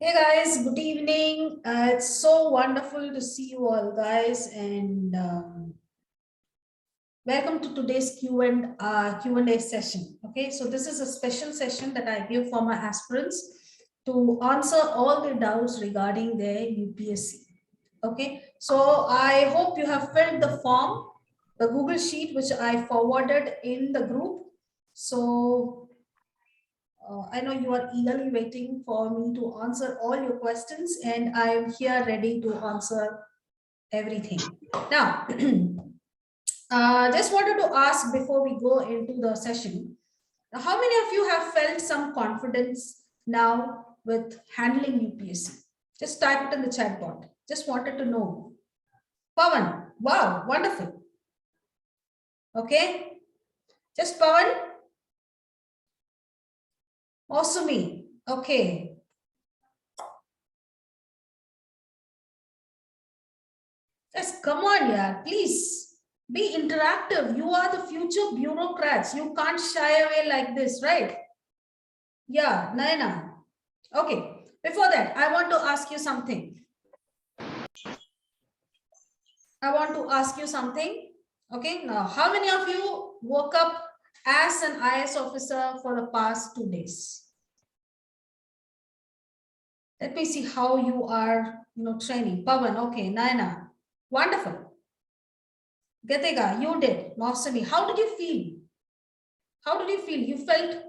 Hey guys, good evening. It's so wonderful to see you all, guys, and welcome to today's Q&A session. Okay, so this is a special session that I give for my aspirants to answer all their doubts regarding their UPSC. Okay, so I hope you have filled the form, the Google Sheet which I forwarded in the group. So I know you are eagerly waiting for me to answer all your questions, and I am here ready to answer everything. Now, just wanted to ask before we go into the session, how many of you have felt some confidence now with handling UPSC? Just type it in the chat box. Just wanted to know. Pawan, wow, wonderful. Okay, just Pawan. Awesome. Okay. Yes, come on, yeah, please be interactive. You are the future bureaucrats. You can't shy away like this, right? Yeah, Naina. Okay, before that, I want to ask you something. Okay, now, how many of you woke up as an IS officer for the past 2 days? Let me see how you are, training. Pawan, okay, Naina. Wonderful. Gatega, you did. Nosami, how did you feel? How did you feel? You felt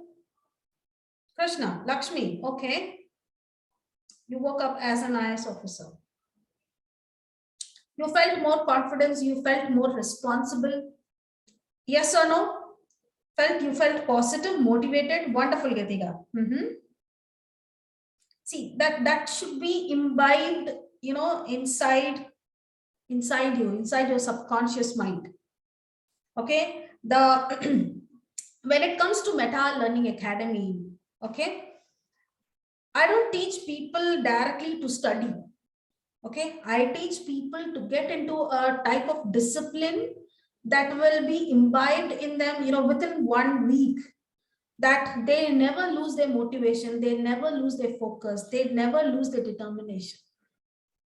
Krishna, Lakshmi, okay. You woke up as an IS officer. You felt more confidence, you felt more responsible. Yes or no? You felt positive, motivated, wonderful, Gatika. See, that should be imbibed, inside you, inside your subconscious mind. Okay. When it comes to Meta Learning Academy, okay, I don't teach people directly to study. Okay, I teach people to get into a type of discipline that will be imbibed in them, within 1 week, that they never lose their motivation, they never lose their focus, they never lose their determination.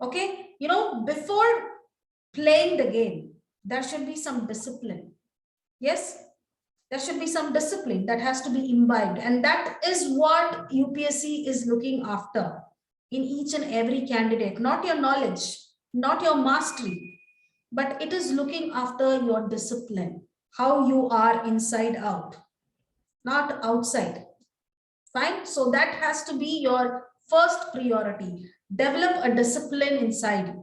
Okay, before playing the game, there should be some discipline. Yes, there should be some discipline that has to be imbibed, and that is what UPSC is looking after in each and every candidate. Not your knowledge, not your mastery, but it is looking after your discipline, how you are inside out, not outside. Fine, so that has to be your first priority. Develop a discipline inside.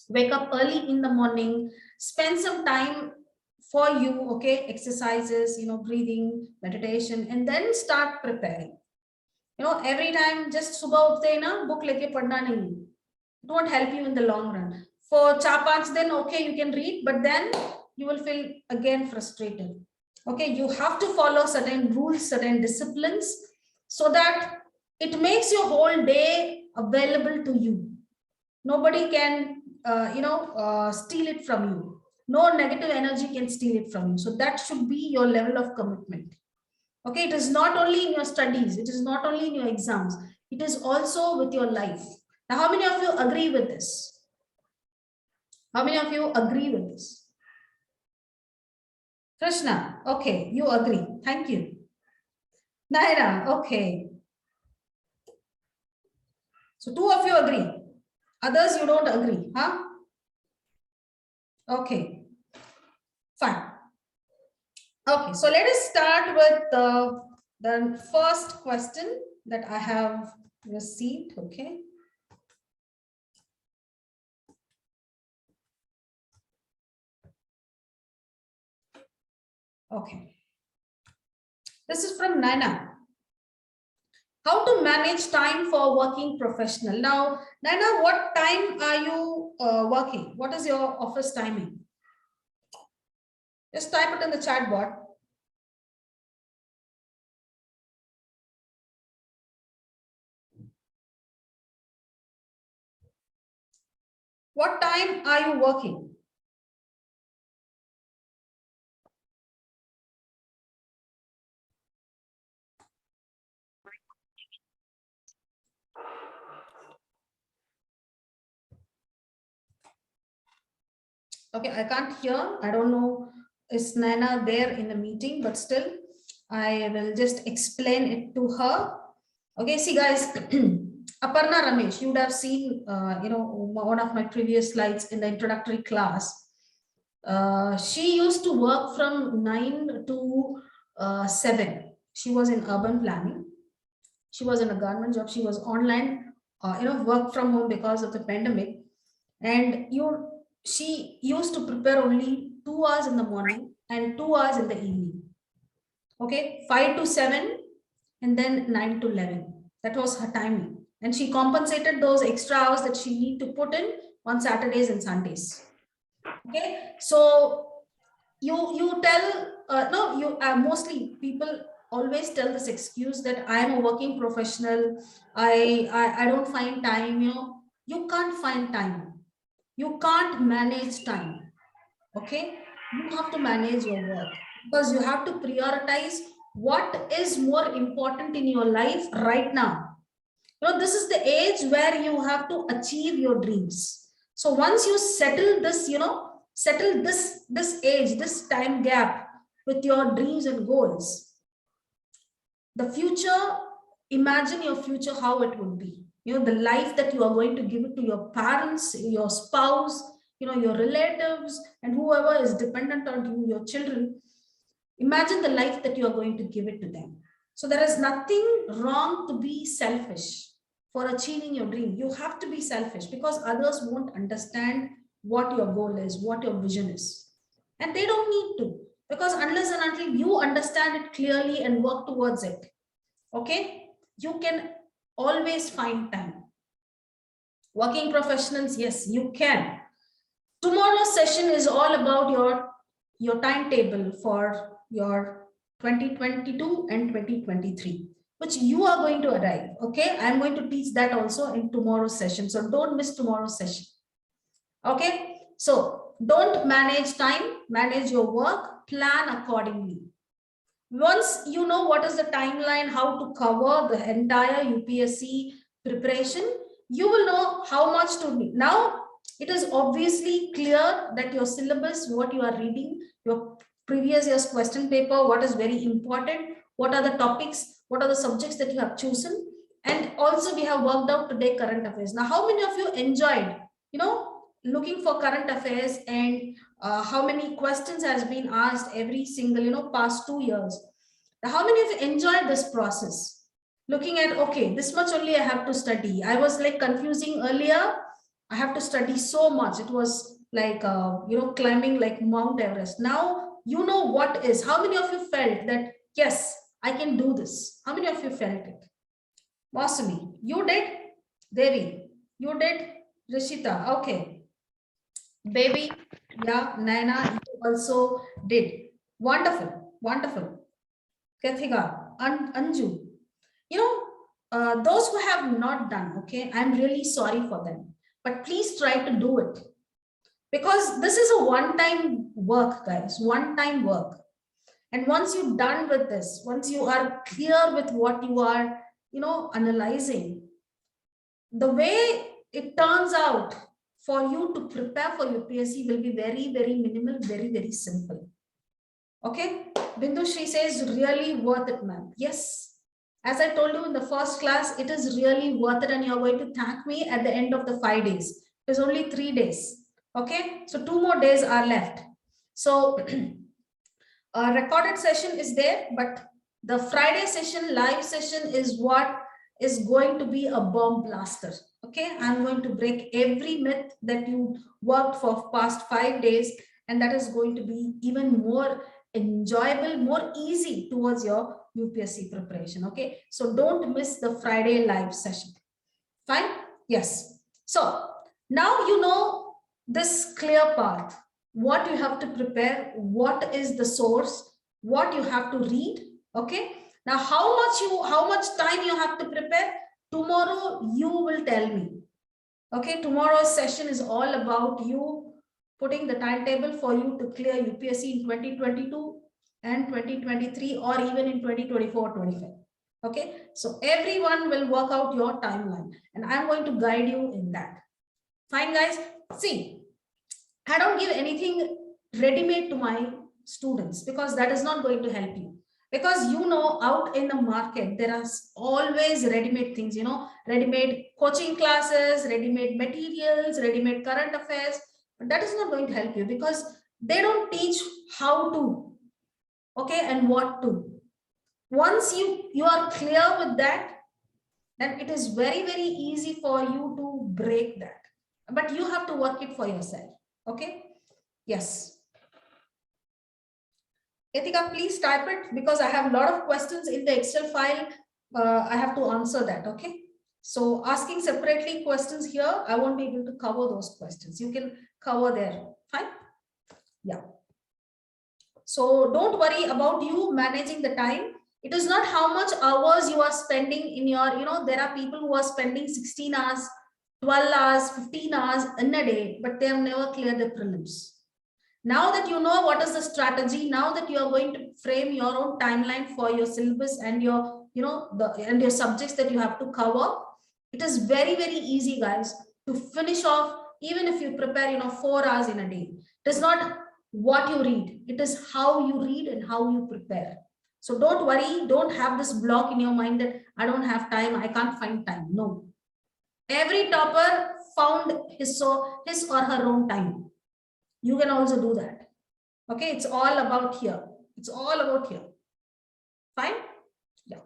Wake up early in the morning, spend some time for you, okay, exercises, breathing, meditation, and then start preparing. Every time just subah uthte na book leke padna nahi, it won't help you in the long run. For 4-5 then okay, you can read, but then you will feel again frustrated. Okay, you have to follow certain rules, certain disciplines, so that it makes your whole day available to you. Nobody can steal it from you. No negative energy can steal it from you. So that should be your level of commitment. Okay, it is not only in your studies, it is not only in your exams, it is also with your life. Now, how many of you agree with this? How many of you agree with this? Krishna, okay, you agree, thank you. Naira, okay, so 2 of you agree, others you don't agree, huh? Okay, fine. Okay, so let us start with the first question that I have received. Okay. Okay. This is from Nana. How to manage time for working professional? Now, Nana, what time are you working? What is your office timing? Just type it in the chat box. What time are you working? Okay, I can't hear. I don't know, is Naina there in the meeting, but still, I will just explain it to her. Okay, see guys, Aparna Ramesh, you would have seen, one of my previous slides in the introductory class. She used to work from 9 to 7. She was in urban planning. She was in a government job. She was online, work from home because of the pandemic. And she used to prepare only 2 hours in the morning and 2 hours in the evening. Okay, 5 to 7 and then 9 to 11. That was her timing. And she compensated those extra hours that she need to put in on Saturdays and Sundays. Okay, so you tell no you mostly people always tell this excuse that I am a working professional. I don't find time. You can't find time. You can't manage time. Okay, you have to manage your work because you have to prioritize what is more important in your life right now. This is the age where you have to achieve your dreams. So once you settle this, settle this age, this time gap with your dreams and goals, the future, imagine your future, how it would be. The life that you are going to give it to your parents, your spouse, your relatives, and whoever is dependent on you, your children. Imagine the life that you are going to give it to them. So there is nothing wrong to be selfish for achieving your dream. You have to be selfish because others won't understand what your goal is, what your vision is. And they don't need to, because unless and until you understand it clearly and work towards it, okay, you can always find time. Working professionals, yes, you can. Tomorrow's session is all about your timetable for your 2022 and 2023, which you are going to arrive. Okay, I'm going to teach that also in tomorrow's session, so don't miss tomorrow's session. Okay, so don't manage time, manage your work, plan accordingly. Once you know what is the timeline, how to cover the entire UPSC preparation, you will know how much to read. Now, it is obviously clear that your syllabus, what you are reading, your previous year's question paper, what is very important, what are the topics, what are the subjects that you have chosen, and also we have worked out today current affairs. Now, how many of you enjoyed, looking for current affairs, and how many questions has been asked every single, past 2 years? Now, how many of you enjoyed this process? Looking at, okay, this much only I have to study. I was like confusing earlier. I have to study so much. It was like, climbing like Mount Everest. Now, you know what is. How many of you felt that, yes, I can do this? How many of you felt it? Wasumi, you did? Devi, you did? Rishita, okay. Baby, yeah, Naina, you also did. Wonderful, wonderful. Kathika, Anju, those who have not done, okay, I'm really sorry for them, but please try to do it, because this is a one-time work, guys, one-time work. And once you're done with this, once you are clear with what you are, analyzing, the way it turns out for you to prepare for UPSC will be very, very minimal, very, very simple. Okay, Bindu Shri says, really worth it, ma'am. Yes, as I told you in the first class, it is really worth it, and you're going to thank me at the end of the 5 days. It is only 3 days. Okay, so 2 more days are left. So a recorded session is there, but the Friday session, live session, is what is going to be a bomb blaster. Okay, I'm going to break every myth that you worked for past 5 days, and that is going to be even more enjoyable, more easy towards your UPSC preparation. Okay, so don't miss the Friday live session. Fine? Yes. So now you know this clear path, what you have to prepare, what is the source, what you have to read. Okay, now how much time you have to prepare, tomorrow you will tell me. Okay, tomorrow's session is all about you putting the timetable for you to clear UPSC in 2022 and 2023, or even in 2024-25. Okay, so everyone will work out your timeline, and I'm going to guide you in that. Fine, guys. See, I don't give anything ready-made to my students, because that is not going to help you. Because out in the market, there are always ready-made things, ready-made coaching classes, ready-made materials, ready-made current affairs. But that is not going to help you, because they don't teach how to, okay, and what to. Once you are clear with that, then it is very, very easy for you to break that. But you have to work it for yourself. Okay. Yes. Etika, please type it, because I have a lot of questions in the Excel file. I have to answer that. Okay. So asking separately questions here, I won't be able to cover those questions. You can cover there. Fine. Yeah. So don't worry about you managing the time. It is not how much hours you are spending in your, there are people who are spending 16 hours, 12 hours, 15 hours in a day, but they have never cleared the prelims. Now that you know what is the strategy, now that you are going to frame your own timeline for your syllabus and your, and your subjects that you have to cover, it is very, very easy, guys, to finish off, even if you prepare, 4 hours in a day. It is not what you read, it is how you read and how you prepare. So don't worry, don't have this block in your mind that I don't have time, I can't find time. No. Every topper found his or her own time. You can also do that. Okay, it's all about here. It's all about here. Fine? Yeah.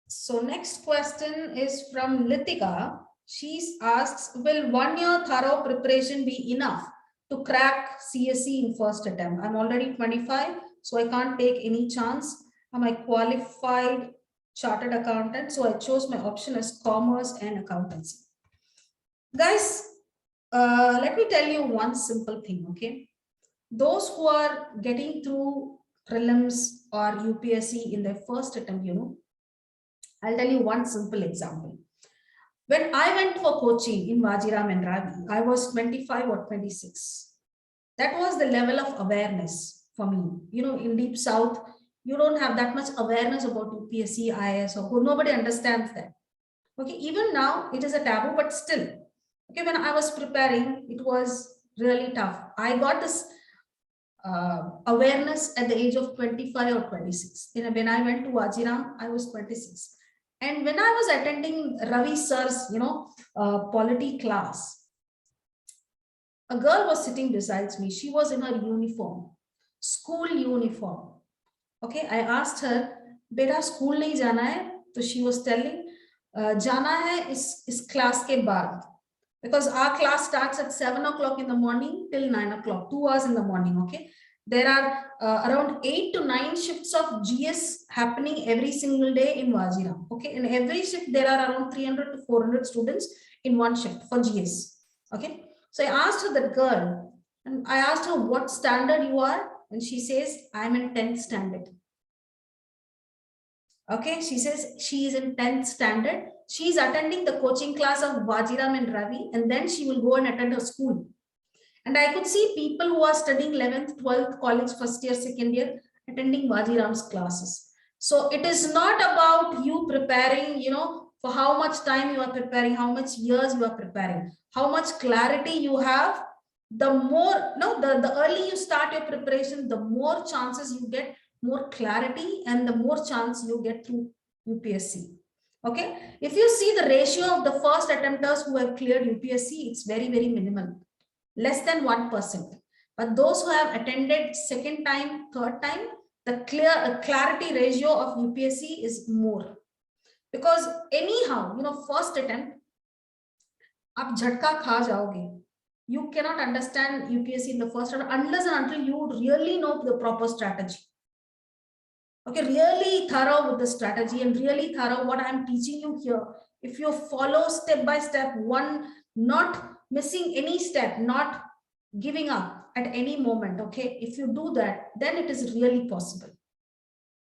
So next question is from Litika. She asks, will 1 year thorough preparation be enough to crack CSE in first attempt? I'm already 25, so I can't take any chance. Am I qualified chartered accountant? So I chose my option as commerce and accountancy. Guys, let me tell you one simple thing, okay? Those who are getting through prelims or UPSC in their first attempt, I'll tell you one simple example. When I went for coaching in Vajiram and Ravi, I was 25 or 26. That was the level of awareness for me. In Deep South, you don't have that much awareness about UPSC, IAS, or nobody understands that. Okay, even now it is a taboo, but still, okay, when I was preparing, it was really tough. I got this awareness at the age of 25 or 26. When I went to Vajiram, I was 26. And when I was attending Ravi sir's, polity class, a girl was sitting beside me. She was in her uniform, school uniform. Okay, I asked her, "Beta, school nahi jana hai?" So she was telling, "Jana hai is class ke baad." Because our class starts at 7 o'clock in the morning till 9 o'clock, 2 hours in the morning. Okay, there are around 8 to 9 shifts of GS happening every single day in Vajiram. Okay, in every shift there are around 300 to 400 students in one shift for GS. Okay, so I asked her, that girl, and I asked her what standard you are, and she says, I'm in 10th standard. Okay, she says she is in 10th standard. She is attending the coaching class of Vajiram and Ravi, and then she will go and attend her school. And I could see people who are studying 11th, 12th, college, first year, second year, attending Vajiram's classes. So it is not about you preparing, for how much time you are preparing, how much years you are preparing, how much clarity you have. The more, the early you start your preparation, the more chances you get, more clarity, and the more chance you get through UPSC. Okay, if you see the ratio of the first attempters who have cleared UPSC, it's very, very minimal, less than 1%. But those who have attended second time, third time, the clarity ratio of UPSC is more. Because anyhow, first attempt, aap jhatka kha jaoge. You cannot understand UPSC in the first attempt unless and until you really know the proper strategy. Okay, really thorough with the strategy and really thorough what I'm teaching you here. If you follow step by step, one, not missing any step, not giving up at any moment, okay, if you do that, then it is really possible.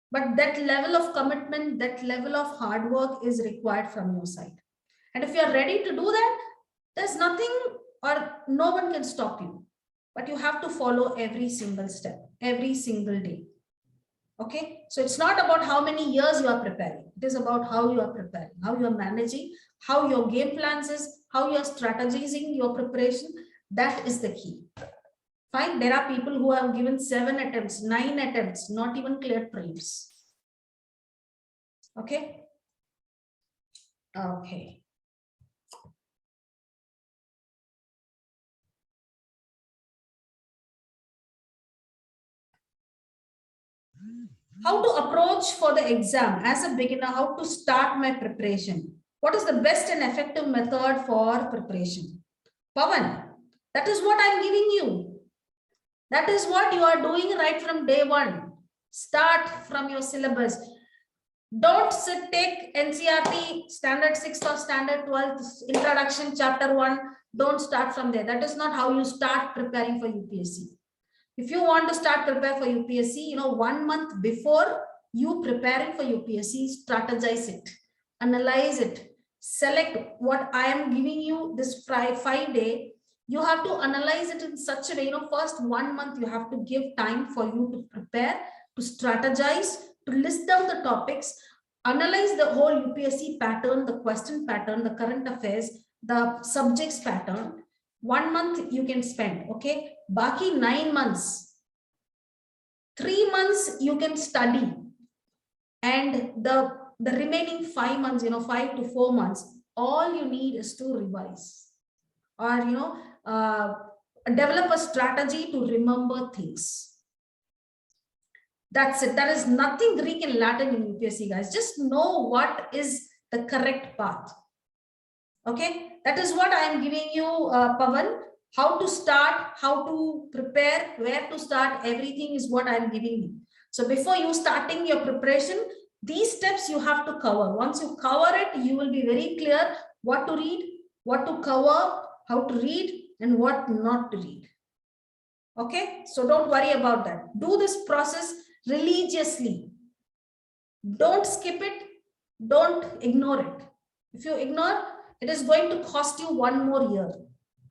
But that level of commitment, that level of hard work is required from your side. And if you are ready to do that, there's nothing or no one can stop you. But you have to follow every single step, every single day. Okay, so it's not about how many years you are preparing. It is about how you are preparing, how you are managing, how your game plans is, how you're strategizing your preparation. That is the key. Fine. There are people who have given 7 attempts, 9 attempts, not even cleared prelims. Okay. Okay. How to approach for the exam as a beginner, how to start my preparation. What is the best and effective method for preparation? Pawan, that is what I'm giving you. That is what you are doing right from day one. Start from your syllabus. Don't take NCRT standard 6th or standard 12th introduction chapter 1. Don't start from there. That is not how you start preparing for UPSC. If you want to start prepare for UPSC, 1 month before you preparing for UPSC, strategize it, analyze it, select what I am giving you this 5-day. You have to analyze it in such a way, first 1 month you have to give time for you to prepare, to strategize, to list down the topics, analyze the whole UPSC pattern, the question pattern, the current affairs, the subjects pattern. 1 month you can spend, okay? Baki 9 months, 3 months you can study, and the remaining 5 months, 5 to 4 months, all you need is to revise or develop a strategy to remember things. That's it. There is nothing Greek and Latin in UPSC, guys. Just know what is the correct path. Okay, that is what I am giving you, Pawan. How to start, how to prepare, where to start, everything is what I am giving you. So before you starting your preparation, these steps you have to cover. Once you cover it, you will be very clear what to read, what to cover, how to read, and what not to read. Okay, so don't worry about that. Do this process religiously. Don't skip it. Don't ignore it. If you ignore, it is going to cost you 1 more year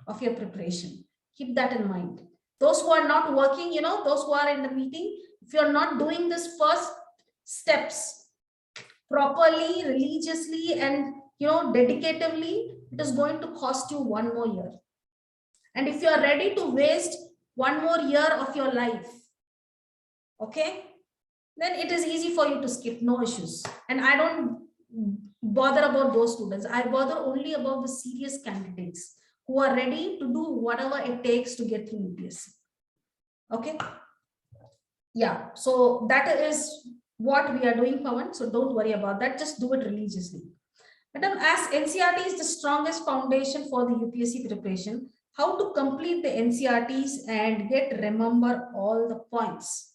of your preparation. Keep that in mind. Those who are not working, those who are in the meeting, if you are not doing this first steps properly, religiously, and dedicatively, it is going to cost you 1 more year. And if you are ready to waste 1 more year of your life, okay, then it is easy for you to skip, no issues. And I don't bother about those students. I bother only about the serious candidates who are ready to do whatever it takes to get through UPSC. Okay. Yeah. So that is what we are doing, Pawan. So don't worry about that. Just do it religiously. Madam, as NCRT is the strongest foundation for the UPSC preparation, how to complete the NCRTs and remember all the points?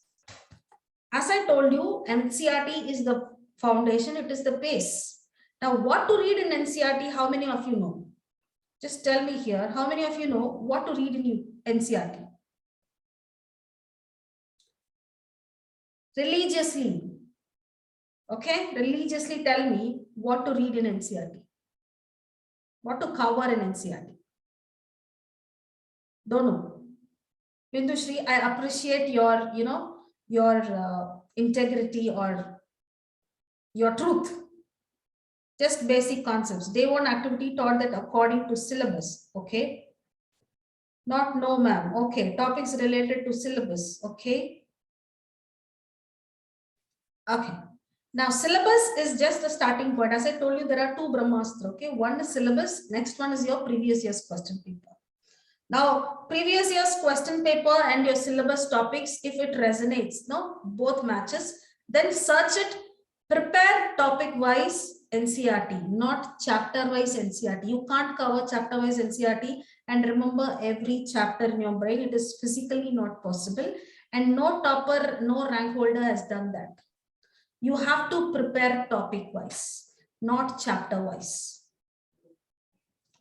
As I told you, NCRT is the foundation. It is the base. Now, what to read in NCRT? How many of you know? Just tell me here. How many of you know what to read in NCRT? Religiously. Okay, religiously tell me what to read in NCRT. What to cover in NCRT. Don't know. Bindushri, I appreciate your, your integrity or your truth. Just basic concepts. Day 1 activity taught that according to syllabus. Okay. Not no, ma'am. Okay. Topics related to syllabus. Okay. Okay. Now, syllabus is just the starting point. As I told you, there are 2 Brahmastra. Okay. One is syllabus. Next one is your previous year's question paper. Now, previous year's question paper and your syllabus topics, if it resonates, both matches, then search it, prepare topic-wise NCRT, not chapter-wise NCRT. You can't cover chapter-wise NCRT and remember every chapter in your brain. It is physically not possible. And no topper, no rank holder has done that. You have to prepare topic-wise, not chapter-wise.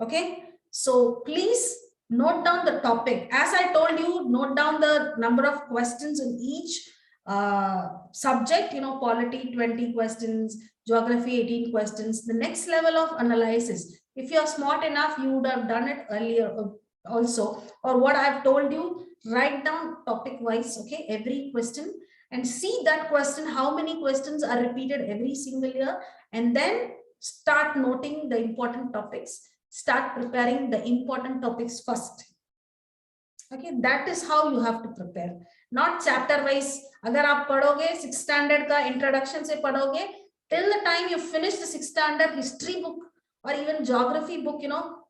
Okay? So, please note down the topic. As I told you, note down the number of questions in each subject, polity 20 questions, geography 18 questions. The next level of analysis, if you are smart enough, you would have done it earlier also. Or what I've told you, write down topic wise, okay, every question, and see that question, how many questions are repeated every single year, and then start noting the important topics, start preparing the important topics first. Okay, that is how you have to prepare, not chapter wise. Agar aap padhoge 6th standard ka introduction se padhoge, till the time you finish the 6th standard history book or even geography book,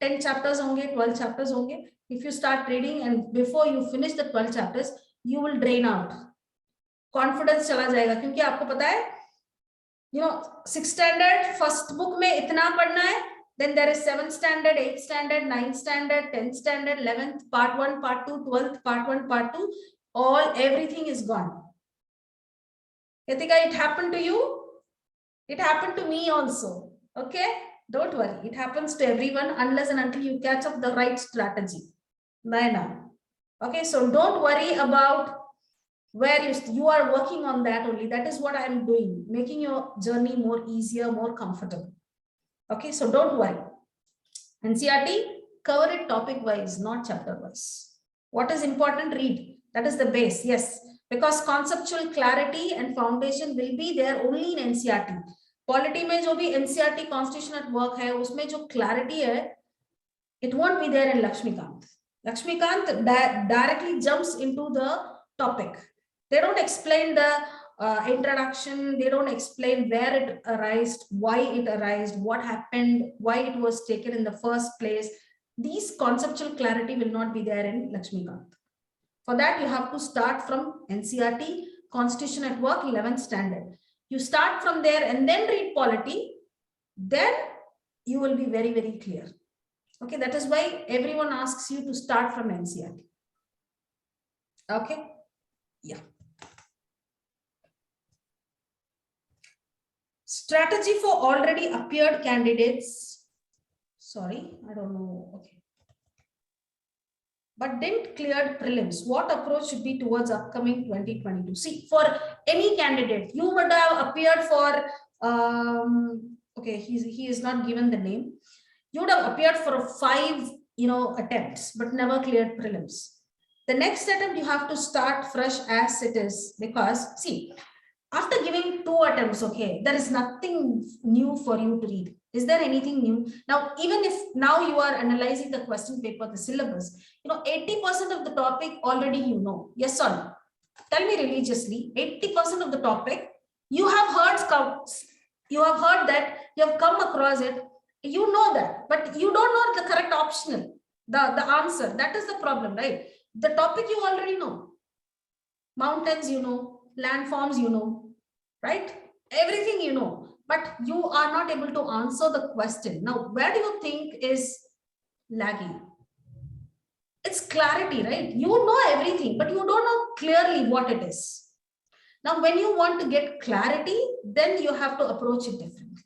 10 chapters honge, 12 chapters honge. If you start reading and before you finish the 12 chapters, you will drain out. Confidence chala jayega, kyunki aapko pata hai, 6th standard first book mein itna padhna hai, then there is 7th standard, 8th standard, 9th standard, 10th standard, 11th, part 1, part 2, 12th, part 1, part 2, everything is gone. Yatika, it happened to you? It happened to me also. Okay, don't worry, it happens to everyone unless and until you catch up the right strategy. Okay, so don't worry about where you are working on that only. That is what I am doing, making your journey more easier, more comfortable. Okay, so don't worry. NCRT, cover it topic wise, not chapter wise. What is important? Read. That is the base. Yes, because conceptual clarity and foundation will be there only in NCRT. Polity mein jo bhi NCRT constitution at work hai, usme jo clarity hai, it won't be there in Lakshmikant. Lakshmikant directly jumps into the topic. They don't explain the introduction, they don't explain where it arose, why it arose, what happened, why it was taken in the first place. These conceptual clarity will not be there in Lakshmikant. For that, you have to start from NCRT, Constitution at Work, 11th standard. You start from there and then read polity, then you will be very, very clear. Okay, that is why everyone asks you to start from NCRT. Okay, yeah. Strategy for already appeared candidates. Sorry, I don't know. Okay. But didn't clear prelims. What approach should be towards upcoming 2022? See, for any candidate, you would have appeared for, okay, he is not given the name. You would have appeared for 5, attempts, but never cleared prelims. The next attempt, you have to start fresh as it is, because see, after giving 2 attempts, okay, there is nothing new for you to read. Is there anything new? Now, even if now you are analyzing the question paper, the syllabus, 80% of the topic already you know. Yes or no? Tell me religiously, 80% of the topic you have heard that, you have come across it, you know that, but you don't know the correct optional, the answer. That is the problem, right? The topic you already know. Mountains, landforms, right? Everything you know, but you are not able to answer the question. Now, where do you think is lagging? It's clarity, right? You know everything, but you don't know clearly what it is. Now, when you want to get clarity, then you have to approach it differently.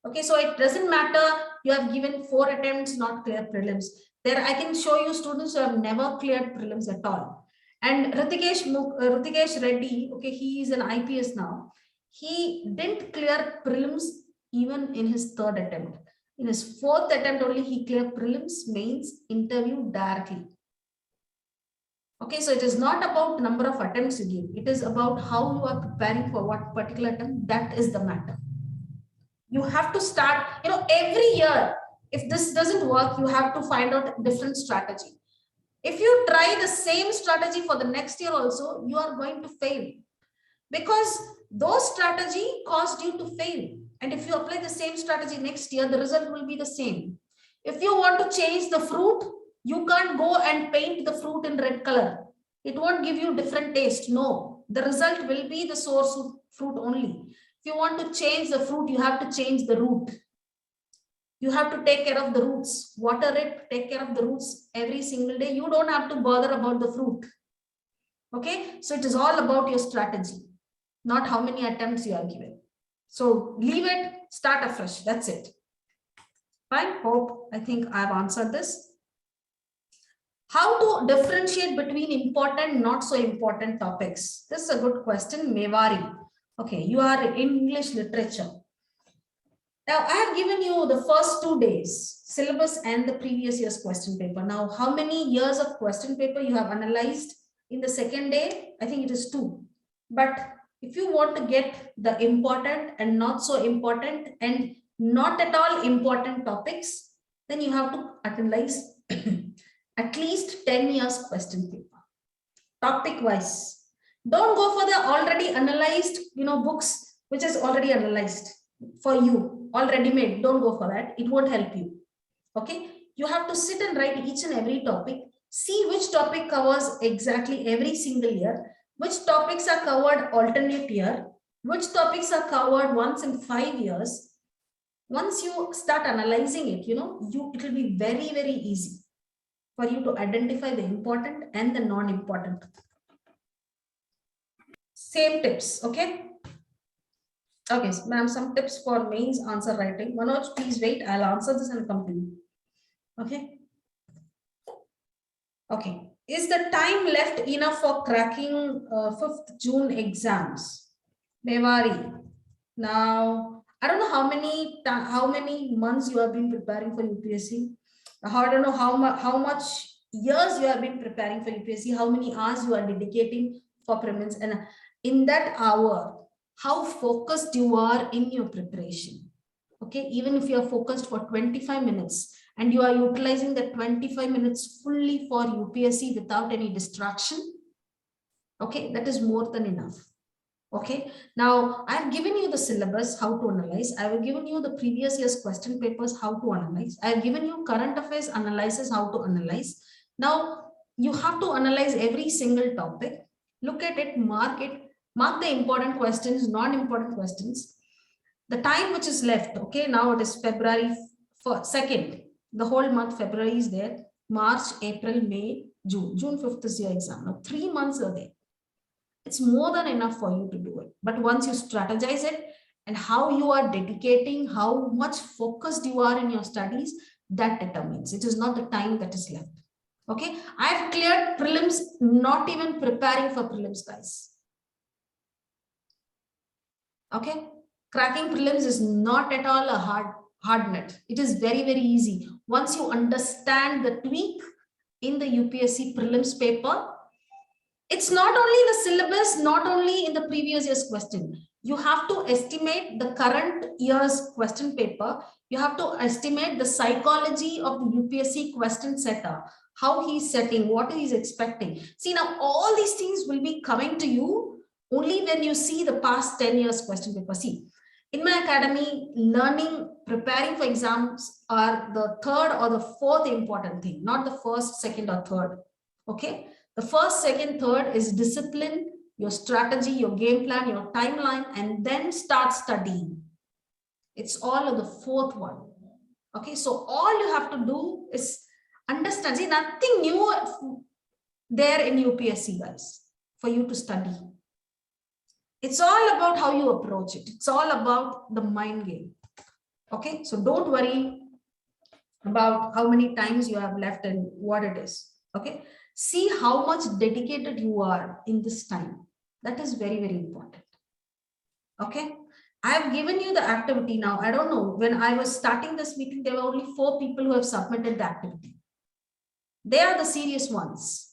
Okay, so it doesn't matter you have given 4 attempts, not clear prelims. There, I can show you students who have never cleared prelims at all. And Hrithikesh Reddy, okay, he is an IPS now. He didn't clear prelims even in his 3rd attempt. In his 4th attempt only, he cleared prelims, mains, interview directly. Okay, so it is not about number of attempts you give. It is about how you are preparing for what particular attempt. That is the matter. You have to start, every year, if this doesn't work, you have to find out a different strategy. If you try the same strategy for the next year also, you are going to fail, because those strategy caused you to fail. And if you apply the same strategy next year, the result will be the same. If you want to change the fruit, you can't go and paint the fruit in red color. It won't give you different taste. No, the result will be the source of fruit only. If you want to change the fruit, you have to change the root. You have to take care of the roots, water it, take care of the roots every single day. You don't have to bother about the fruit. Okay, so it is all about your strategy, not how many attempts you are given. So leave it, start afresh. That's it. Fine. I think I've answered this. How to differentiate between important, not so important topics? This is a good question. Mevari. Okay, you are in English literature. Now, I have given you the first 2 days, syllabus and the previous year's question paper. Now, how many years of question paper you have analyzed in the second day? I think it is 2. But if you want to get the important and not so important and not at all important topics, then you have to analyze at least 10 years question paper, topic wise. Don't go for the already analyzed, books which is already analyzed for you, already made. Don't go for that. It won't help you. Okay. You have to sit and write each and every topic, see which topic covers exactly every single year, which topics are covered alternate year, which topics are covered once in 5 years. Once you start analyzing it, it will be very, very easy for you to identify the important and the non-important. Same tips, okay? Okay, so ma'am, some tips for mains answer writing. Manoj, please wait. I'll answer this and come to you. Okay. Okay. Is the time left enough for cracking 5th June exams? Devari. Now, I don't know how many months you have been preparing for UPSC. I don't know how much years you have been preparing for UPSC, how many hours you are dedicating for prelims, and in that hour, how focused you are in your preparation. Okay, even if you are focused for 25 minutes and you are utilizing the 25 minutes fully for UPSC without any distraction, okay, that is more than enough. Okay, now I've given you the syllabus, how to analyze. I've given you the previous year's question papers, how to analyze. I've given you current affairs analysis, how to analyze. Now you have to analyze every single topic, look at it, mark the important questions, non-important questions. The time which is left, okay, now it is February 2nd, the whole month February is there, March, April, May, June. June 5th is your exam. Now 3 months are there. It's more than enough for you to do it. But once you strategize it and how you are dedicating, how much focused you are in your studies, that determines. It is not the time that is left. Okay, I've cleared prelims, not even preparing for prelims, guys. Okay, cracking prelims is not at all a hard nut. It is very, very easy. Once you understand the tweak in the UPSC prelims paper, it's not only the syllabus, not only in the previous year's question. You have to estimate the current year's question paper. You have to estimate the psychology of the UPSC question setter, how he's setting, what he's expecting. See, now all these things will be coming to you only when you see the past 10 years question paper. See, in my academy, learning, preparing for exams are the third or the fourth important thing, not the first, second, or third. Okay. The first, second, third is discipline, your strategy, your game plan, your timeline, and then start studying. It's all of the fourth one. Okay, so all you have to do is understand. See, nothing new there in UPSC, guys, for you to study. It's all about how you approach it. It's all about the mind game. Okay, so don't worry about how many times you have left and what it is. Okay. See how much dedicated you are in this time. That is very, very important. Okay. I have given you the activity now. I don't know. When I was starting this meeting, there were only 4 people who have submitted the activity. They are the serious ones.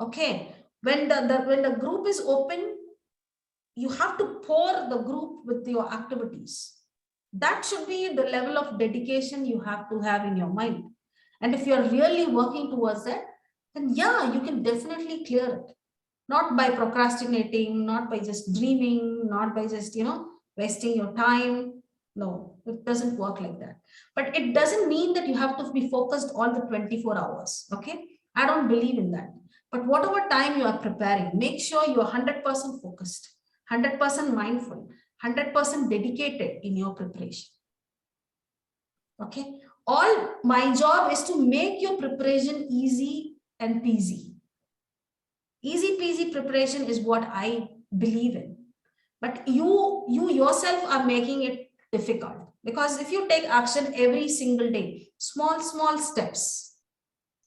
Okay. When the group is open, you have to pour the group with your activities. That should be the level of dedication you have to have in your mind. And if you're really working towards that, then yeah, you can definitely clear it. Not by procrastinating, not by just dreaming, not by just, wasting your time. No, it doesn't work like that. But it doesn't mean that you have to be focused all the 24 hours. Okay. I don't believe in that. But whatever time you are preparing, make sure you are 100% focused, 100% mindful, 100% dedicated in your preparation. Okay. All my job is to make your preparation easy and peasy. Easy peasy preparation is what I believe in. But you yourself are making it difficult, because if you take action every single day, small steps,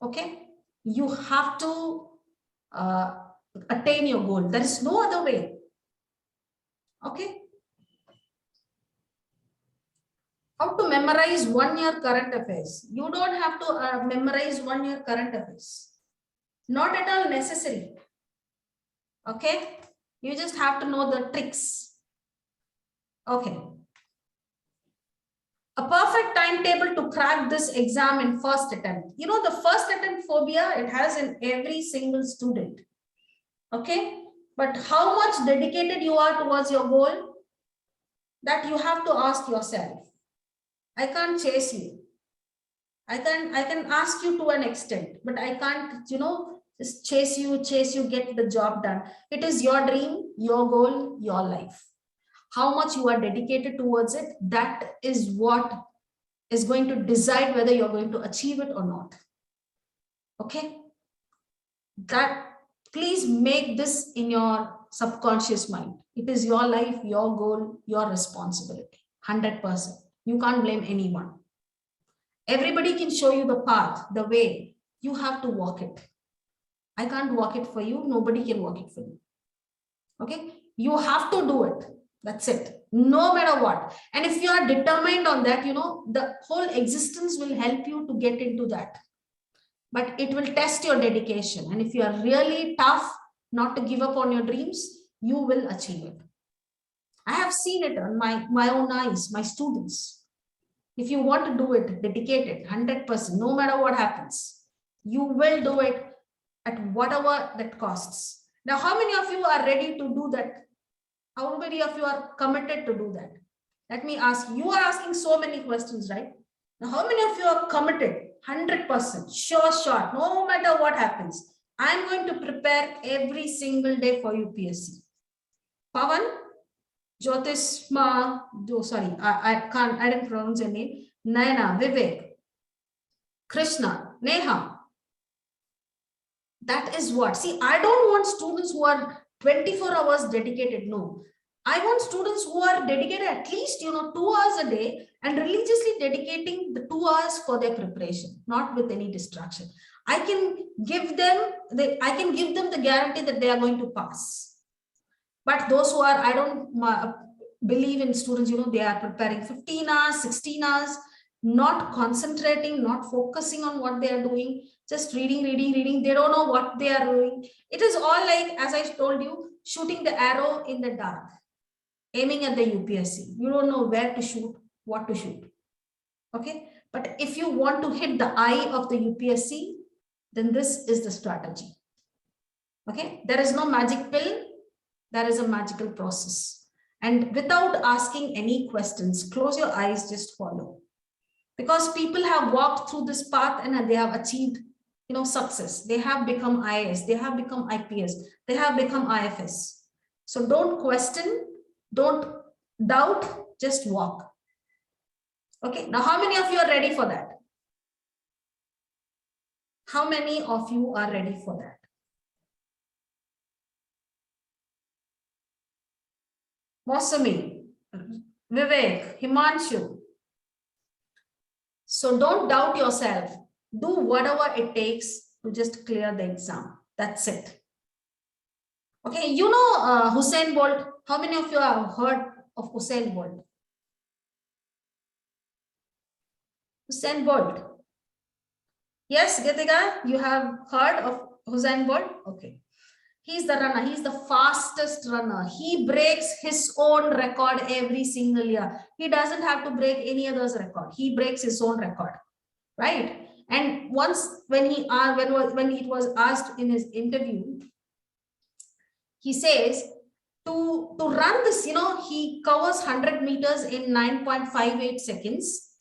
okay, you have to attain your goal. There is no other way. Okay. How to memorize 1 year current affairs? You don't have to memorize 1 year current affairs. Not at all necessary. Okay. You just have to know the tricks. Okay. A perfect timetable to crack this exam in first attempt. You know, the first attempt phobia, it has in every single student. Okay, but how much dedicated you are towards your goal, that you have to ask yourself. I can't chase you. I can ask you to an extent, but I can't, just chase you, get the job done. It is your dream, your goal, your life. How much you are dedicated towards it, that is what is going to decide whether you're going to achieve it or not. Okay? That, please make this in your subconscious mind. It is your life, your goal, your responsibility. 100%. You can't blame anyone. Everybody can show you the path, the way. You have to walk it. I can't walk it for you. Nobody can walk it for you. Okay? You have to do it. That's it. No matter what. And if you are determined on that, the whole existence will help you to get into that. But it will test your dedication. And if you are really tough not to give up on your dreams, you will achieve it. I have seen it on my own eyes, my students. If you want to do it, dedicate it 100%, no matter what happens. You will do it at whatever that costs. Now, how many of you are ready to do that? How many of you are committed to do that? Let me ask, you are asking so many questions, right? Now, how many of you are committed? 100%, sure shot, no matter what happens. I'm going to prepare every single day for UPSC. Pavan, Jyotisma, sorry, I didn't pronounce your name. Naina, Vivek, Krishna, Neha. That is what. See, I don't want students who are 24 hours dedicated. No. I want students who are dedicated at least, 2 hours a day and religiously dedicating the 2 hours for their preparation, not with any distraction. I can give them the guarantee that they are going to pass. But those who are, I don't believe in students, they are preparing 15 hours, 16 hours, not concentrating, not focusing on what they are doing, just reading. They don't know what they are doing. It is all like, as I told you, shooting the arrow in the dark, aiming at the UPSC. You don't know where to shoot, what to shoot. Okay. But if you want to hit the eye of the UPSC, then this is the strategy. Okay. There is no magic pill. There is a magical process. And without asking any questions, close your eyes, just follow. Because people have walked through this path and they have achieved, success. They have become IAS, they have become IPS, they have become IFS. So don't question, don't doubt, just walk. Okay, now how many of you are ready for that? How many of you are ready for that? Mosami, Vivek, Himanshu. So don't doubt yourself. Do whatever it takes to just clear the exam. That's it. Okay, Usain Bolt. How many of you have heard of Usain Bolt? Usain Bolt. Yes, Getika, you have heard of Usain Bolt? Okay. He's the runner. He's the fastest runner. He breaks his own record every single year. He doesn't have to break any other's record. He breaks his own record, right? And once when it was asked in his interview, he says to run this, he covers 100 meters in 9.58 seconds.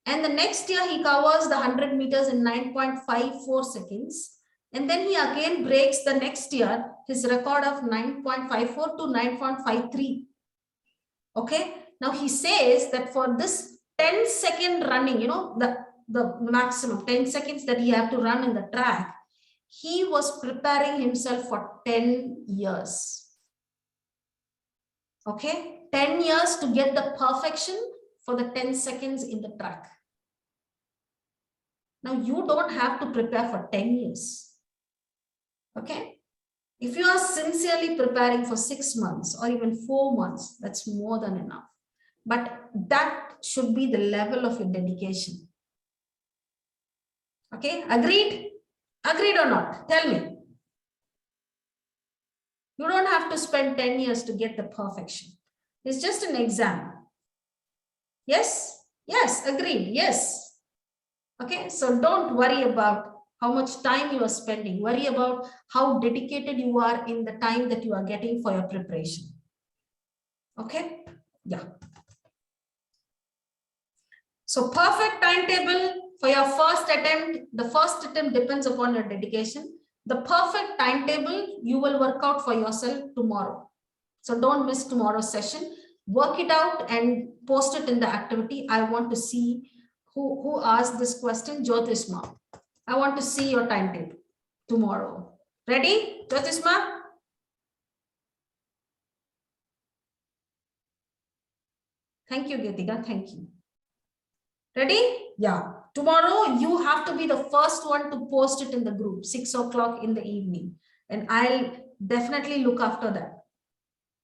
And the next year he covers the 100 meters in 9.54 seconds. And then he again breaks the next year his record of 9.54 to 9.53. Okay. Now he says that for this 10-second running, the maximum 10 seconds that he had to run in the track, he was preparing himself for 10 years. Okay. 10 years to get the perfection for the 10 seconds in the track. Now you don't have to prepare for 10 years. Okay. If you are sincerely preparing for 6 months or even 4 months, that's more than enough. But that should be the level of your dedication. Okay, agreed? Agreed or not? Tell me. You don't have to spend 10 years to get the perfection. It's just an exam. Yes? Yes, agreed. Yes. Okay, so don't worry about how much time you are spending. Worry about how dedicated you are in the time that you are getting for your preparation. Okay, yeah. So perfect timetable for your first attempt. The first attempt depends upon your dedication. The perfect timetable you will work out for yourself tomorrow. So don't miss tomorrow's session. Work it out and post it in the activity. I want to see who asked this question. Jyotisma. I want to see your timetable tomorrow. Ready, Jyotisma? Thank you, Geetika. Thank you. Ready? Yeah. Tomorrow, you have to be the first one to post it in the group, 6 o'clock in the evening. And I'll definitely look after that.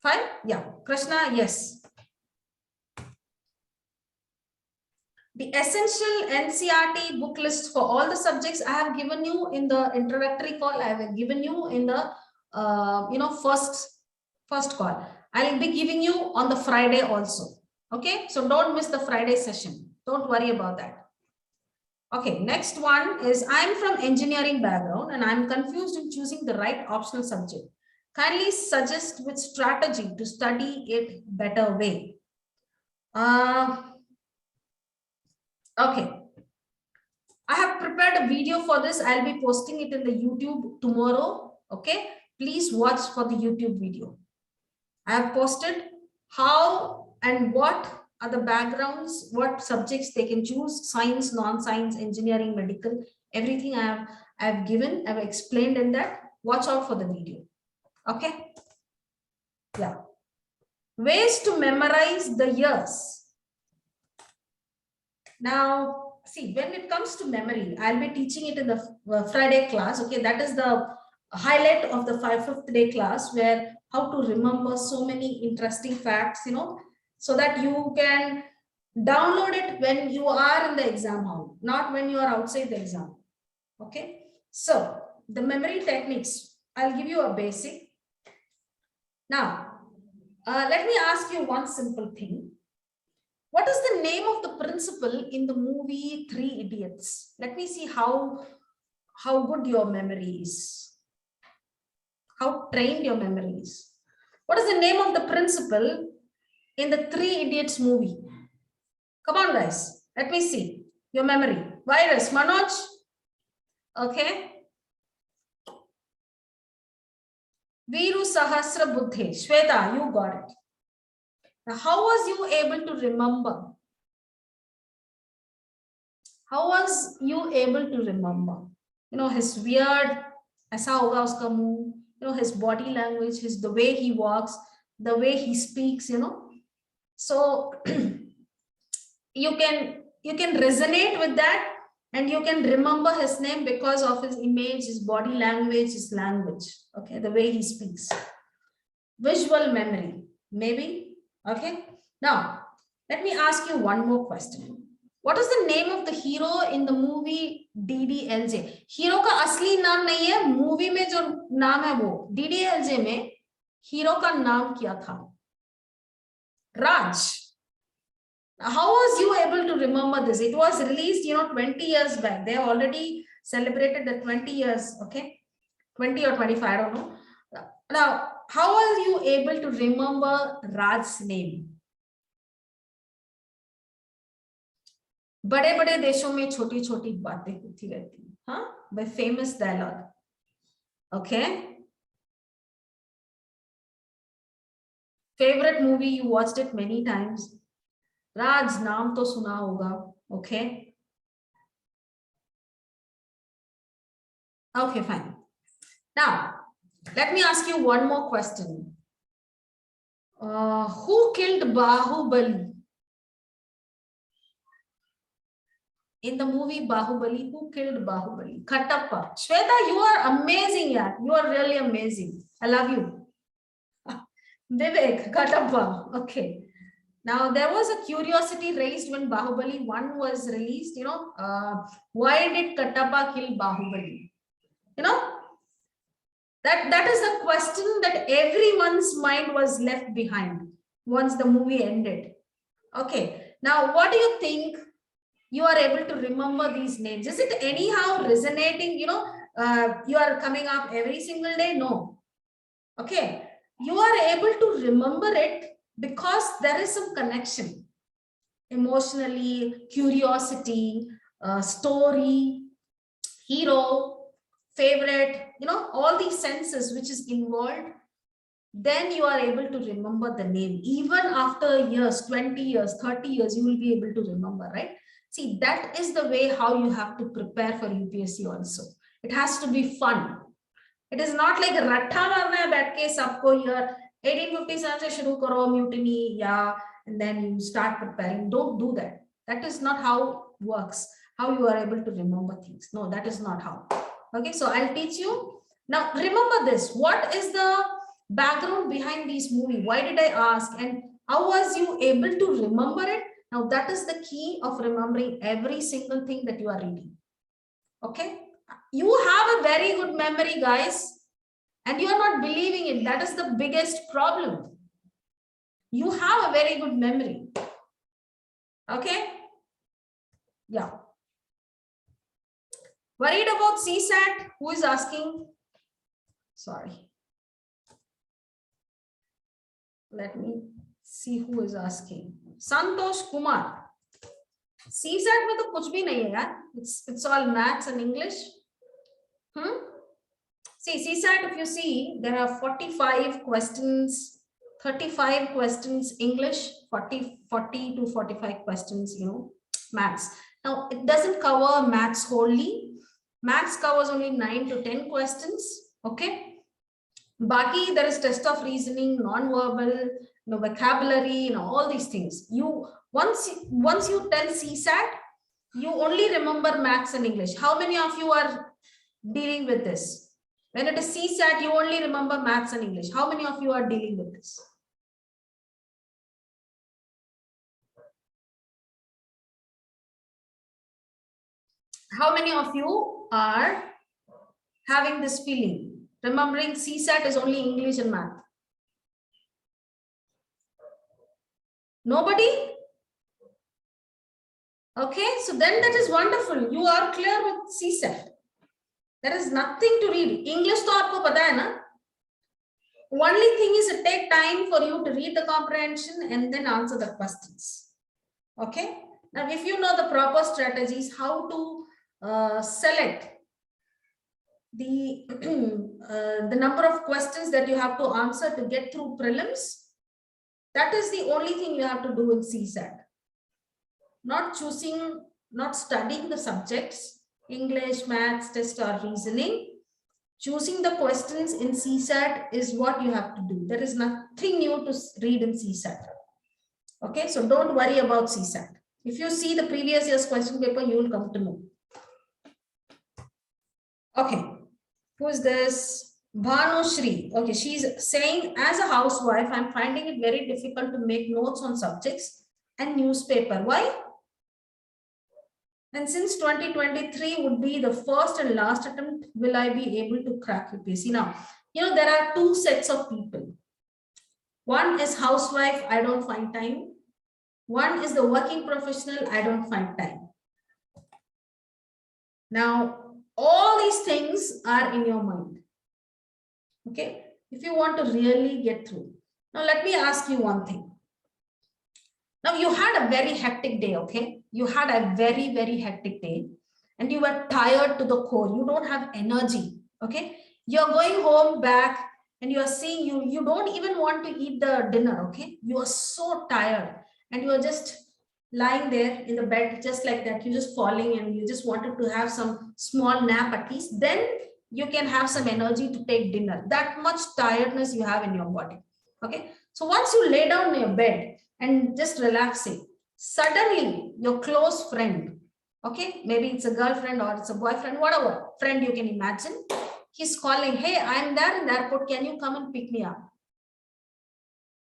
Fine? Yeah. Krishna, yes. The essential NCRT book list for all the subjects I have given you in the introductory call. I have given you in the first call. I'll be giving you on the Friday also. Okay, so don't miss the Friday session. Don't worry about that. Okay, next one is I'm from engineering background and I'm confused in choosing the right optional subject. Kindly suggest which strategy to study it better way. Okay, I have prepared a video for this. I'll be posting it in the YouTube tomorrow. Okay, please watch for the YouTube video. I have posted how and what are the backgrounds, what subjects they can choose, science, non-science, engineering, medical, everything I have given, I've explained in that. Watch out for the video. Okay. Yeah. Ways to memorize the years. Now, see, when it comes to memory, I'll be teaching it in the Friday class. Okay, that is the highlight of the 5th day class, where how to remember so many interesting facts, so that you can download it when you are in the exam hall, not when you are outside the exam. Okay, so the memory techniques, I'll give you a basic. Now, let me ask you one simple thing. What is the name of the principal in the movie Three Idiots? Let me see how good your memory is, how trained your memory is. What is the name of the principal in the Three Idiots movie? Come on, guys. Let me see your memory. Virus, Manoj. Okay. Viru Sahasra Buddhe. Shweta, you got it. Now, how was you able to remember? How was you able to remember? His weird, aisa hoga uska muh, his body language, the way he walks, the way he speaks, So you can resonate with that, and you can remember his name because of his image, his body language, his language. Okay, the way he speaks. Visual memory, maybe. Okay. Now, let me ask you one more question. What is the name of the hero in the movie DDLJ? Hero का असली नाम नहीं है, movie में जो नाम है वो DDLJ में हीरो का नाम क्या था? Raj. How was you able to remember this? It was released 20 years back. They already celebrated the 20 years. Okay, 20 or 25, I don't know. Now, how are you able to remember Raj's name? बड़े बड़े देशों में छोटी छोटी बातें होती रहती हैं, हाँ, by famous dialogue. Okay. Favorite movie, you watched it many times. Raj नाम तो सुना होगा. Okay. Okay, fine. Now, let me ask you one more question. Who killed Bahubali? In the movie Bahubali, who killed Bahubali? Khattappa. Shweta, you are amazing, yaar. You are really amazing. I love you. Vivek, Khattappa. Okay. Now, there was a curiosity raised when Bahubali 1 was released, why did Khattappa kill Bahubali? That is a question that everyone's mind was left behind once the movie ended. Okay. Now, what do you think? You are able to remember these names? Is it anyhow resonating? You are coming up every single day? No. Okay. You are able to remember it because there is some connection. Emotionally, curiosity, story, hero, favorite, all these senses which is involved. Then you are able to remember the name. Even after years, 20 years, 30 years, you will be able to remember, right? See, that is the way how you have to prepare for UPSC also. It has to be fun. It is not like ratta marna hai baith ke sabko year 1857 se shuru karo mutiny, yeah, and then you start preparing. Don't do that. That is not how it works. How you are able to remember things. No, that is not how. Okay, so I'll teach you. Now, remember this. What is the background behind this movie? Why did I ask? And how was you able to remember it? Now, that is the key of remembering every single thing that you are reading. Okay? You have a very good memory, guys, and you are not believing it. That is the biggest problem. You have a very good memory. Okay? Yeah. Worried about CSAT? Who is asking? Sorry. Let me see who is asking. Santosh Kumar. CSAT में तो कुछ भी नहीं है यार. It's all maths and English. See, CSAT, if you see, there are 45 questions, 35 questions English, 40 to 45 questions, maths. Now, it doesn't cover maths wholly. Maths covers only 9 to 10 questions. Okay. Baki, there is test of reasoning, non-verbal, vocabulary, all these things. Once you tell CSAT, you only remember maths and English. How many of you are dealing with this? When it is CSAT, you only remember maths and English. How many of you are dealing with this? How many of you are having this feeling? Remembering CSAT is only English and math. Nobody? Okay, so then that is wonderful. You are clear with CSAT. There is nothing to read. English to aapko pata hai na? Only thing is it take time for you to read the comprehension and then answer the questions. Okay. Now, if you know the proper strategies, how to select the the number of questions that you have to answer to get through prelims, that is the only thing you have to do in CSAT. Not choosing, not studying the subjects, English, maths, test or reasoning. Choosing the questions in CSAT is what you have to do. There is nothing new to read in CSAT. Okay, so don't worry about CSAT. If you see the previous year's question paper, you will come to know. Okay, who is this? Bhanushri. Okay, she's saying, as a housewife, I'm finding it very difficult to make notes on subjects and newspaper. Why? And since 2023 would be the first and last attempt, will I be able to crack UPSC? Now, there are two sets of people. One is housewife, I don't find time. One is the working professional, I don't find time. Now, all these things are in your mind. Okay, if you want to really get through. Now, let me ask you one thing. Now, you had a very hectic day, okay? You had a very, very hectic day and you were tired to the core. You don't have energy, okay? You're going home back and you are seeing you don't even want to eat the dinner, okay? You are so tired and you are just lying there in the bed just like that. You're just falling and you just wanted to have some small nap at least. Then you can have some energy to take dinner. That much tiredness you have in your body, okay? So once you lay down in your bed and just relaxing, suddenly your close friend, okay, maybe it's a girlfriend or it's a boyfriend, whatever friend you can imagine, he's calling, hey, I'm there in the airport, can you come and pick me up?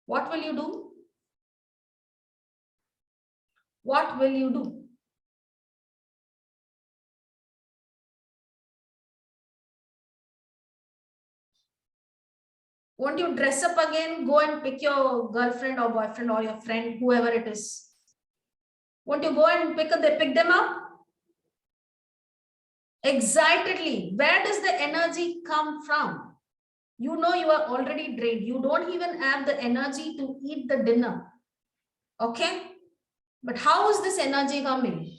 What will you do? What will you do? Won't you dress up again, go and pick your girlfriend or boyfriend or your friend, whoever it is? Won't you go and pick them up? Excitedly. Where does the energy come from? You know you are already drained. You don't even have the energy to eat the dinner. Okay? But how is this energy coming?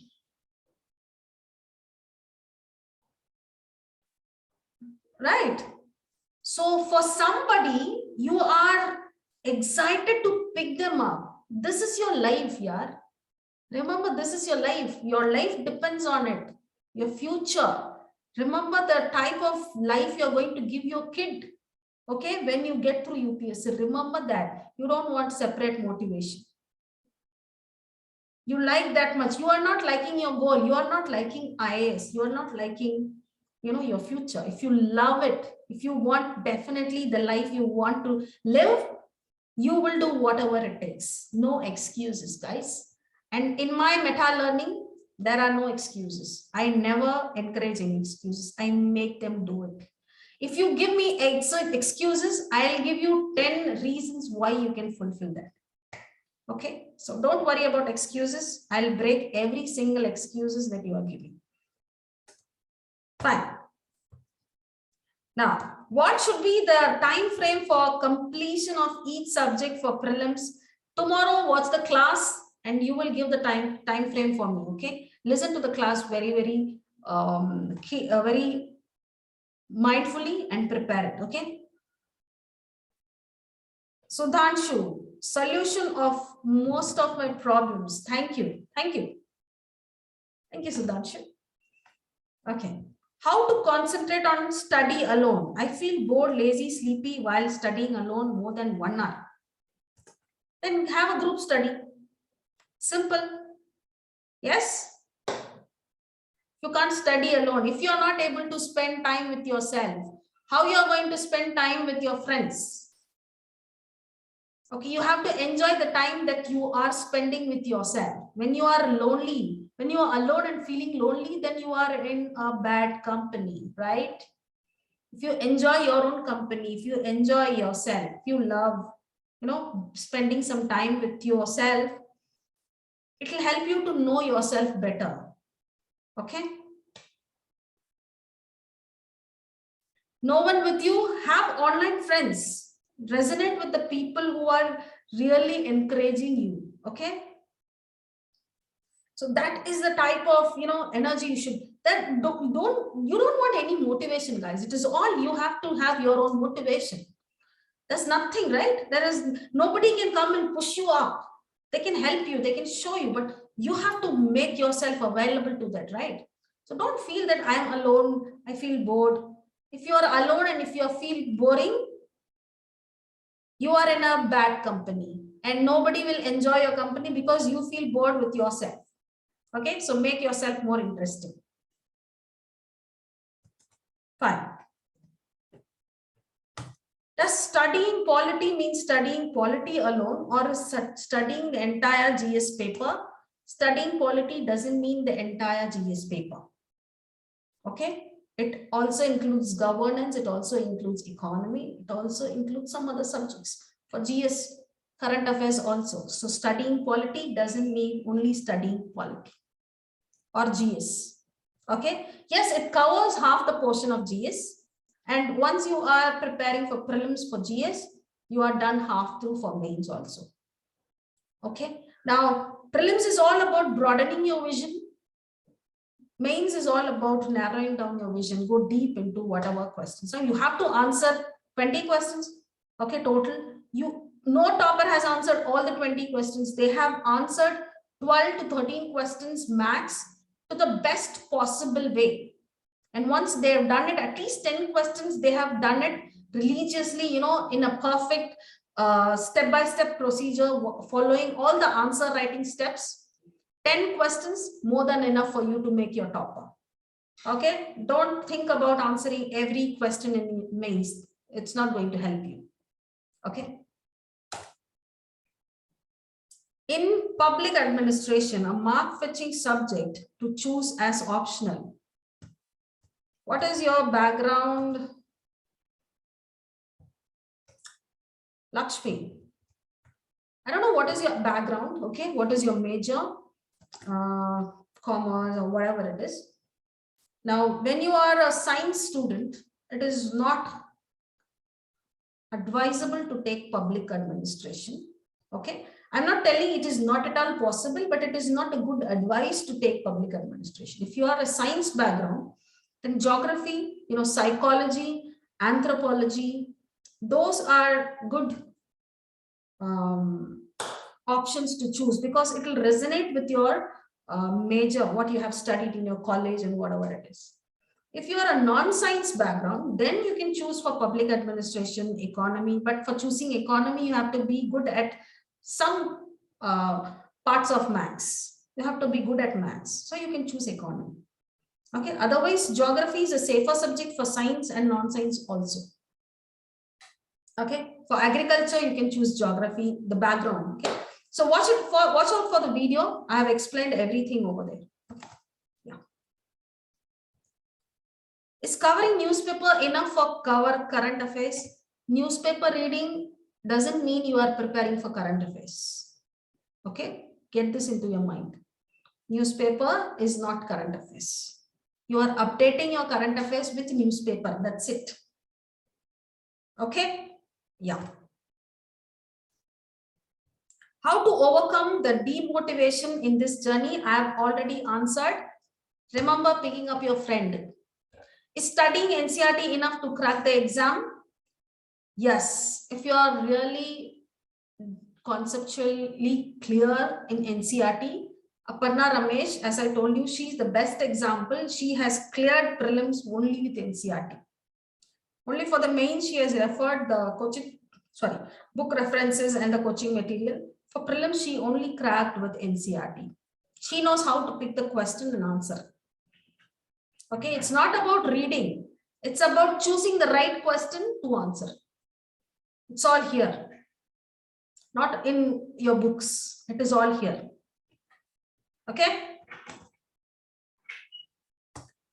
Right? So for somebody, you are excited to pick them up. This is your life, yeah. Remember, this is your life. Your life depends on it. Your future. Remember the type of life you're going to give your kid. Okay, when you get through UPSC, remember that. You don't want separate motivation. You like that much. You are not liking your goal. You are not liking IAS. You are not liking, your future. If you love it, if you want definitely the life you want to live, you will do whatever it takes. No excuses, guys. And in my meta learning, there are no excuses. I never encourage any excuses. I make them do it. If you give me excuses, I'll give you 10 reasons why you can fulfill that. Okay, so don't worry about excuses. I'll break every single excuses that you are giving. Fine. Now, what should be the time frame for completion of each subject for prelims? Tomorrow, watch the class and you will give the time frame for me. Okay, listen to the class very mindfully and prepare it. Okay. So Dhanshu, solution of most of my problems. Thank you. Thank you. Thank you, Sudhanshu. Okay. How to concentrate on study alone? I feel bored, lazy, sleepy while studying alone more than 1 hour. Then have a group study. Simple. Yes? You can't study alone. If you are not able to spend time with yourself, how you are going to spend time with your friends? Okay, you have to enjoy the time that you are spending with yourself. When you are lonely, when you are alone and feeling lonely, then you are in a bad company, right? If you enjoy your own company, if you enjoy yourself, if you love, spending some time with yourself, it will help you to know yourself better. Okay? No one with you, have online friends. Resonate with the people who are really encouraging you. Okay? So that is the type of energy you should. That you don't want any motivation, guys. It is all you have to have your own motivation. There's nothing, right? There is nobody can come and push you up. They can help you, they can show you, but you have to make yourself available to that, right? So don't feel that I am alone, I feel bored. If you are alone and if you feel boring, you are in a bad company and nobody will enjoy your company because you feel bored with yourself. Okay, so make yourself more interesting. Fine. Does studying polity mean studying polity alone or studying the entire GS paper? Studying polity doesn't mean the entire GS paper. Okay, it also includes governance, it also includes economy, it also includes some other subjects for GS, current affairs also. So studying polity doesn't mean only studying polity or GS. Okay, yes, it covers half the portion of GS. And once you are preparing for prelims for GS, you are done half through for mains also. Okay, now prelims is all about broadening your vision. Mains is all about narrowing down your vision, go deep into whatever questions. So you have to answer 20 questions. Okay, total. No topper has answered all the 20 questions. They have answered 12 to 13 questions max to the best possible way. And once they have done it, at least 10 questions, they have done it religiously, in a perfect step-by-step procedure, following all the answer writing steps. 10 questions, more than enough for you to make your topper. Okay, don't think about answering every question in mains. It's not going to help you. Okay. In public administration, a mark fetching subject to choose as optional. What is your background, Lakshmi? I don't know what is your background. Okay, what is your major? commerce or whatever it is. Now, when you are a science student, it is not advisable to take public administration. Okay, I'm not telling it is not at all possible, but it is not a good advice to take public administration. If you are a science background, then geography, psychology, anthropology, those are good options to choose, because it will resonate with your major, what you have studied in your college and whatever it is. If you are a non-science background, then you can choose for public administration, economy. But for choosing economy, you have to be good at some parts of maths. You have to be good at maths. So you can choose economy. Okay. Otherwise, geography is a safer subject for science and non-science also. Okay. For agriculture, you can choose geography, the background. Okay. So watch out for the video. I have explained everything over there. Yeah. Is covering newspaper enough for cover current affairs? Newspaper reading doesn't mean you are preparing for current affairs. Okay, get this into your mind. Newspaper is not current affairs. You are updating your current affairs with newspaper. That's it. Okay, yeah. How to overcome the demotivation in this journey? I have already answered. Remember picking up your friend. Is studying NCRT enough to crack the exam? Yes, if you are really conceptually clear in NCRT, Aparna Ramesh, as I told you, she's the best example. She has cleared prelims only with NCRT. Only for the main, she has referred the book references and the coaching material. For prelims, she only cracked with NCRT. She knows how to pick the question and answer. Okay, it's not about reading. It's about choosing the right question to answer. It's all here. Not in your books. It is all here. Okay.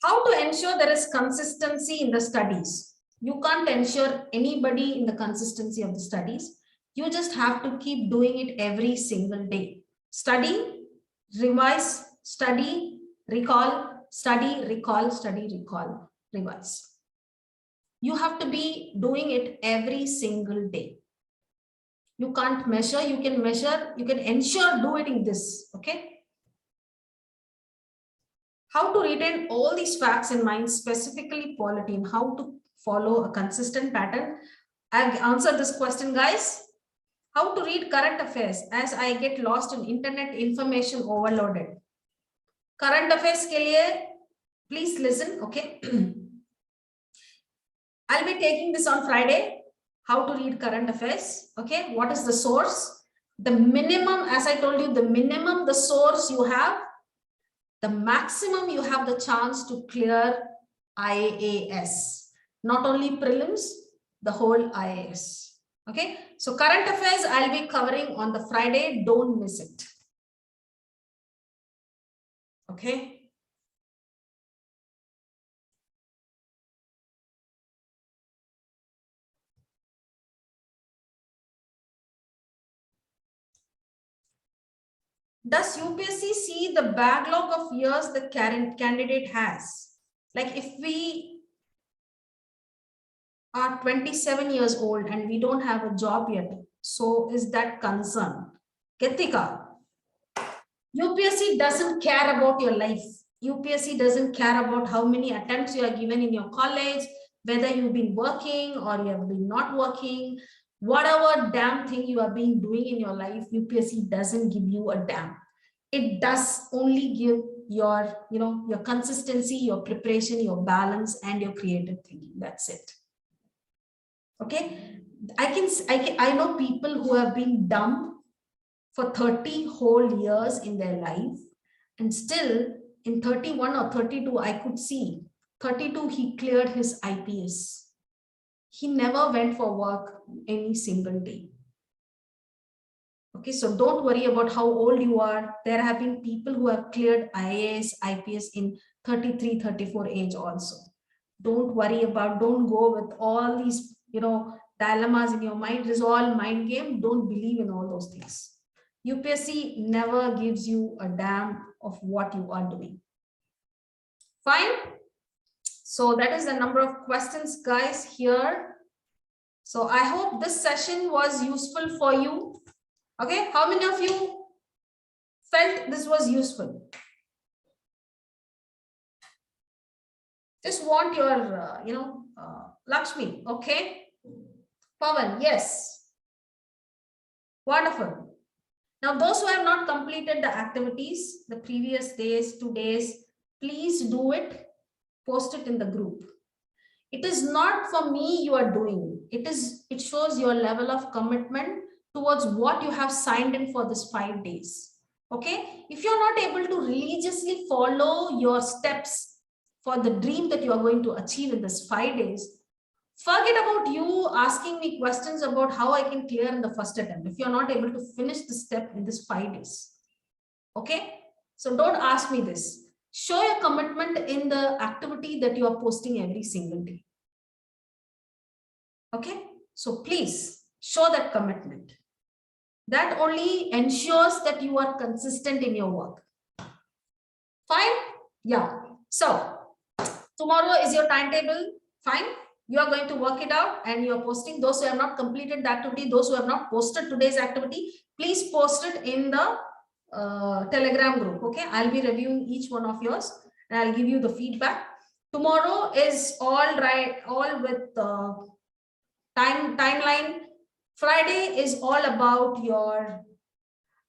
How to ensure there is consistency in the studies? You can't ensure anybody in the consistency of the studies. You just have to keep doing it every single day. Study, revise, study, recall, study, recall, study, recall, revise. You have to be doing it every single day. You can't measure, you can measure, you can ensure doing this, okay? How to retain all these facts in mind, specifically polity, and how to follow a consistent pattern. I've answered this question, guys. How to read current affairs as I get lost in internet information overloaded. Current affairs ke liye, please listen, okay? I'll be taking this on Friday. How to read current affairs, okay? What is the source? The minimum, as I told you, the minimum, the source you have, the maximum you have the chance to clear IAS. Not only prelims, the whole IAS. Okay, so current affairs I'll be covering on the Friday. Don't miss it. Okay. Does UPSC see the backlog of years the candidate has? Like if we are 27 years old and we don't have a job yet, so is that concern? Ketika, UPSC doesn't care about your life. UPSC doesn't care about how many attempts you are given in your college, whether you've been working or you have been not working, whatever damn thing you have been doing in your life, UPSC doesn't give you a damn. It does only give your, your consistency, your preparation, your balance, and your creative thinking. That's it. Okay. I know people who have been dumb for 30 whole years in their life, and still in 31 or 32, I could see 32, he cleared his IPS. He never went for work any single day. Okay, so don't worry about how old you are. There have been people who have cleared IAS, IPS in 33, 34 age also. Don't worry about, don't go with all these, dilemmas in your mind. It is all mind game. Don't believe in all those things. UPSC never gives you a damn of what you are doing. Fine. So that is the number of questions, guys, here. So I hope this session was useful for you. Okay, how many of you felt this was useful? Just want your, Lakshmi. Okay. Pawan, yes. Wonderful. Now, those who have not completed the activities, the previous days, 2 days, please do it. Post it in the group. It is not for me you are doing. It shows your level of commitment towards what you have signed in for this 5 days. Okay. If you're not able to religiously follow your steps for the dream that you are going to achieve in this 5 days, forget about you asking me questions about how I can clear in the first attempt if you're not able to finish the step in this 5 days. Okay. So don't ask me this. Show your commitment in the activity that you are posting every single day. Okay. So please show that commitment. That only ensures that you are consistent in your work. Fine. Yeah. So tomorrow is your timetable. Fine. You are going to work it out and you are posting. Those who have not completed the activity, those who have not posted today's activity, please post it in the Telegram group. Okay, I'll be reviewing each one of yours and I'll give you the feedback. Tomorrow is all with timeline. Friday is all about your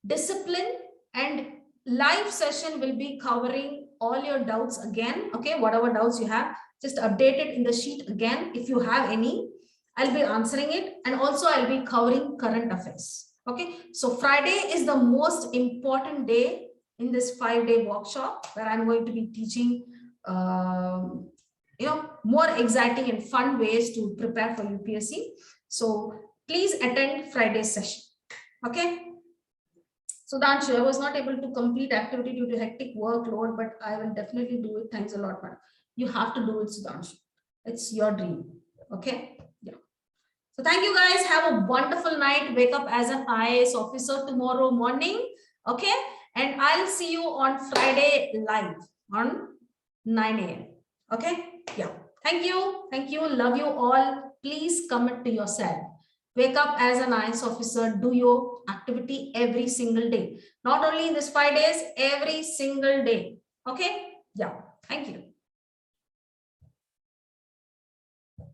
discipline, and live session will be covering all your doubts again. Okay, whatever doubts you have, just update it in the sheet again. If you have any, I'll be answering it, and also I'll be covering current affairs. Okay, so Friday is the most important day in this 5-day workshop where I'm going to be teaching more exciting and fun ways to prepare for UPSC. So please attend Friday's session. Okay. So Danshu, I was not able to complete activity due to hectic workload, but I will definitely do it. Thanks a lot, man. You have to do it, Sudhanshu. It's your dream. Okay. Yeah. So thank you guys. Have a wonderful night. Wake up as an IAS officer tomorrow morning. Okay. And I'll see you on Friday live on 9 a.m. Okay. Yeah. Thank you. Thank you. Love you all. Please commit to yourself. Wake up as an IAS officer. Do your activity every single day. Not only in this 5 days, every single day. Okay. Yeah. Thank you.